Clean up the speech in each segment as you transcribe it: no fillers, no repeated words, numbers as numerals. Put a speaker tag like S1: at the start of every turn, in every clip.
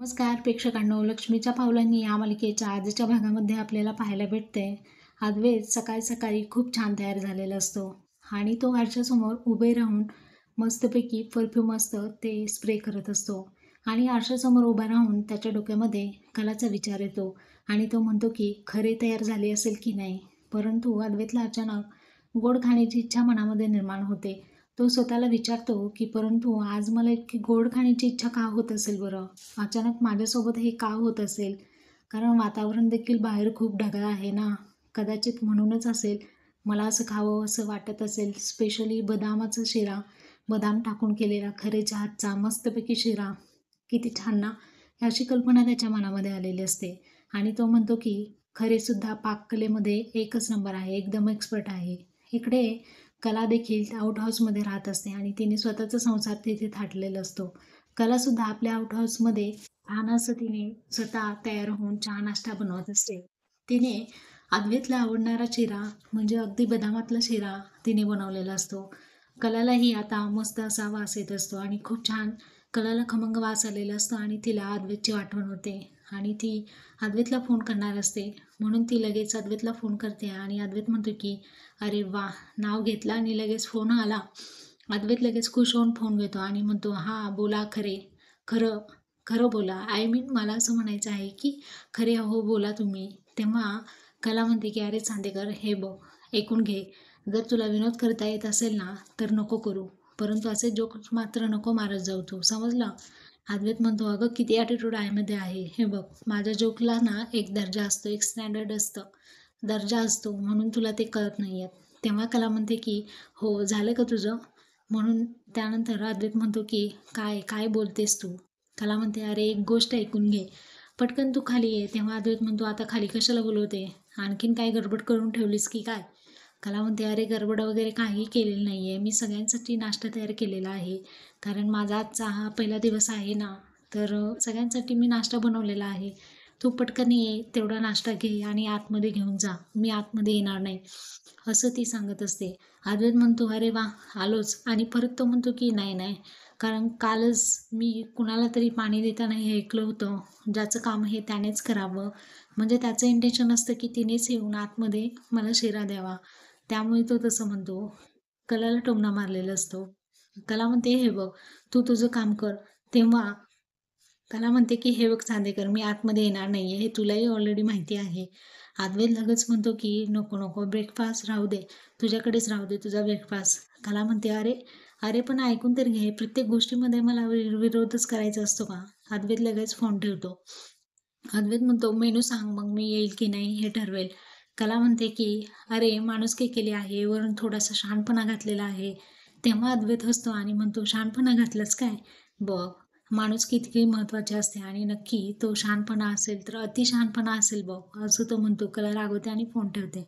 S1: नमस्कार प्रेक्षकांनो, लक्ष्मीच्या पावलांनी या मालिकेच्या आजच्या भागामध्ये आपल्याला पाहायला भेटते अद्वैत सकाळी सकाळी खूप छान तयार झालेला असतो आणि तो आरशासमोर उभे राहून मस्तपैकी परफ्यूम असतं ते स्प्रे करत असतो आणि आरशासमोर उभा राहून त्याच्या डोक्यामध्ये कलाचा विचार येतो आणि तो म्हणतो की खरे तयार झाले असेल की नाही. परंतु अद्वैतला अचानक गोड खाण्याची इच्छा मनामध्ये निर्माण होते. तो स्वतःला विचारतो की परंतु आज मला इतकी गोड खाण्याची इच्छा का होत असेल बरं. अचानक माझ्यासोबत हे का होत असेल? कारण वातावरण देखील बाहेर खूप ढगाळ आहे ना. कदाचित म्हणूनच असेल. मला असं खावं असं वाटत असेल. स्पेशली बदामाचा शिरा, बदाम टाकून केलेला खरेच्या हातचा मस्तपैकी शिरा. किती छान ना. अशी कल्पना त्याच्या मनामध्ये आलेली असते आणि तो म्हणतो की खरेसुद्धा पाककलेमध्ये एकच नंबर आहे, एकदम एक्सपर्ट आहे. इकडे कला देखील आउट हाऊसमध्ये राहत असते आणि तिने स्वतःचा संसार तिथे थाटलेला असतो. कलासुद्धा आपल्या आउट हाऊसमध्ये छान असं तिने स्वतः तयार होऊन चहा नाश्ता बनवत असते. तिने अद्वैतला आवडणारा शिरा म्हणजे अगदी बदामातला शिरा तिने बनवलेला असतो. कलालाही आता मस्त असा वास येत असतो आणि खूप छान कलाला खमंग वास आलेला असतो आणि तिला अद्वैतची आठवण होते आणि ती अद्वैतला फोन करणार असते. म्हणून ती लगेच अद्वैतला फोन करते आणि अद्वैत म्हणतो की अरे वा, नाव घेतलं आणि लगेच फोन आला. अद्वैत लगेच खुश होऊन फोन घेतो आणि म्हणतो हां बोला खरं खरं बोला. आय मीन मला असं म्हणायचं आहे की खरे हो बोला तुम्ही. तेव्हा कला म्हणते की अरे चांदेकर हे बघ, ऐकून घे. जर तुला विनोद करता येत असेल ना तर नको करू, परंतु असे जोक मात्र नको मारत जाऊ तू, समजलं. अद्वैत म्हणतो अगं किती ॲटिट्यूड मध्ये आहे. हे बघ, माझ्या जोकला ना एक दर्जा असतो, एक स्टँडर्ड असतं, दर्जा असतो, म्हणून तुला ते कळत नाही आहे. तेव्हा कला म्हणते की हो झालं का तुझं. म्हणून त्यानंतर अद्वैत म्हणतो की काय काय बोलतेस तू. कला म्हणते अरे एक गोष्ट ऐकून घे, पटकन तू खाली ये. तेव्हा अद्वैत म्हणतो आता खाली कशाला बोलवते, आणखीन काय गडबड करून ठेवलीस की काय. कला म्हणते अरे गडबड वगैरे काही केलेली नाही आहे, मी सगळ्यांसाठी नाश्ता तयार केलेला आहे. कारण माझा आजचा हा पहिला दिवस आहे ना, तर सगळ्यांसाठी मी नाश्ता बनवलेला आहे. तू पटकन ये, तेवढा नाश्ता घे आणि आतमध्ये घेऊन जा, मी आतमध्ये येणार नाही, असं ती सांगत असते. अद्वैत म्हणतो अरे वा आलोच आणि परत तो म्हणतो की नाही नाही, कारण कालच मी कुणाला तरी पाणी देताना हे ऐकलं होतं, ज्याचं काम हे त्यानेच करावं. म्हणजे त्याचं इंटेन्शन असतं की तिनेच येऊन आतमध्ये मला शिरा द्यावा, त्यामुळे तो तसं म्हणतो. कलाला टोमणा मारलेला असतो. कला म्हणते हे बघ, तू तुझं काम कर. तेव्हा कला म्हणते की हे बघ चांदेकर, मी आतमध्ये येणार नाहीये, हे तुलाही ऑलरेडी माहिती आहे. अद्वैत लगेच म्हणतो की नको नको, ब्रेकफास्ट राहू दे, तुझ्याकडेच राहू दे तुझा ब्रेकफास्ट. कला म्हणते अरे अरे पण ऐकून तर घे, प्रत्येक गोष्टीमध्ये मला विरोधच करायचा असतो का. अद्वैत लगेच फोन ठेवतो. अद्वैत म्हणतो मेनू सांग, मग मी येईल की नाही हे ठरवेल. कला म्हणते की अरे माणुसकी केली आहे, वरून थोडासा शहाणपणा घातलेला आहे. तेव्हा अद्वैत हसतो आणि म्हणतो शहाणपणा घातलंच काय. बघ, माणुसकी इतकी महत्त्वाची असते आणि नक्की तो शहाणपणा असेल तर अति शहाणपणा असेल बघ, असं तो म्हणतो. कला रागवते आणि फोन ठेवते.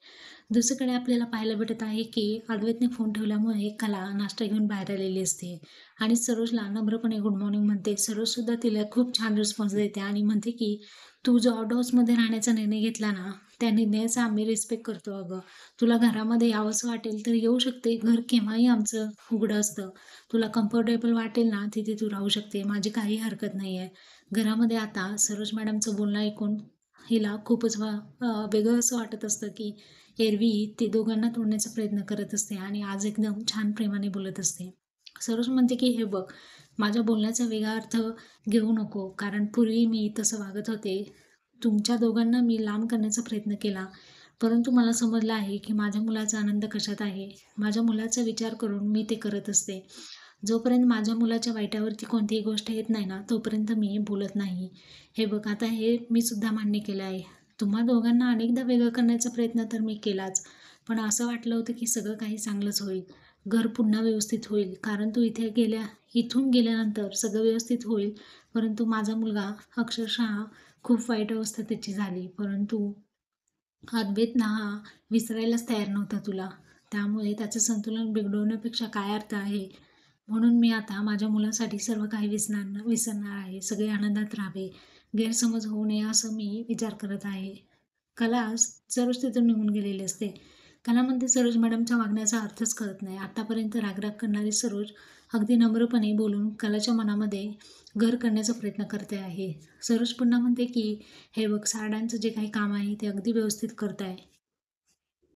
S1: दुसरीकडे आपल्याला पाहायला भेटत आहे की अद्वैतने फोन ठेवल्यामुळे कला नाश्ता घेऊन बाहेर आलेली असते आणि सरोजला नम्रपणे गुड मॉर्निंग म्हणते. सरोजसुद्धा तिला खूप छान रिस्पॉन्स देते आणि म्हणते की तू जो आउट हाऊसमध्ये राहण्याचा निर्णय घेतला ना, त्या निर्णयाचा आम्ही रिस्पेक्ट करतो अगं. तुला घरामध्ये यावंसं वाटेल तर येऊ शकते, घर केव्हाही आमचं उघडं असतं. तुला कम्फर्टेबल वाटेल ना तिथे तू राहू शकते, माझी काही हरकत नाही आहे घरामध्ये. आता सरोज मॅडमचं बोलणं ऐकून हिला खूपच वेगळं असं वाटत असतं की एरवी ते दोघांना तोडण्याचा प्रयत्न करत असते आणि आज एकदम छान प्रेमाने बोलत असते. सरोज म्हणते की हे बघ, माझ्या बोलण्याचा वेगळा अर्थ घेऊ नको, कारण पूर्वी मी तसं वागत होते. तुमच्या दोघांना मी लांब करण्याचा प्रयत्न केला, परंतु मला समजलं आहे की माझ्या मुलाचा आनंद कशात आहे. माझ्या मुलाचा विचार करून मी ते करत असते. जोपर्यंत माझ्या मुलाच्या वाईटावरती कोणतीही गोष्ट येत नाही ना, तोपर्यंत मी बोलत नाही. हे बघ, आता हे मी सुद्धा मान्य केलं आहे. तुम्हा दोघांना अनेकदा वेगळं करण्याचा प्रयत्न तर मी केलाच, पण असं वाटलं होतं की सगळं काही चांगलंच होईल, घर पुन्हा व्यवस्थित होईल, कारण तू इथून गेल्यानंतर सगळं व्यवस्थित होईल. परंतु माझा मुलगा अक्षरशः खूप वाईट अवस्था त्याची झाली. परंतु अद्वैत ना हा विसरायलाच तयार नव्हता तुला, त्यामुळे त्याचं संतुलन बिघडवण्यापेक्षा काय अर्थ आहे. म्हणून मी आता माझ्या मुलासाठी सर्व काही विसरणार आहे, सगळे आनंदात राहावे, गैरसमज होऊ नये असं मी विचार करत आहे. कला सर्वच तिथून निघून गेलेली असते. कला म्हणते सरोज मॅडमच्या वागण्याचा अर्थच कळत नाही. आतापर्यंत रागराग करणारी सरोज अगदी नम्रपणे बोलून कलाच्या मनामध्ये घर करण्याचा प्रयत्न करते आहे. सरोज पुन्हा म्हणते की हे बघ, साड्यांचं जे काही काम आहे ते अगदी व्यवस्थित करत आहे.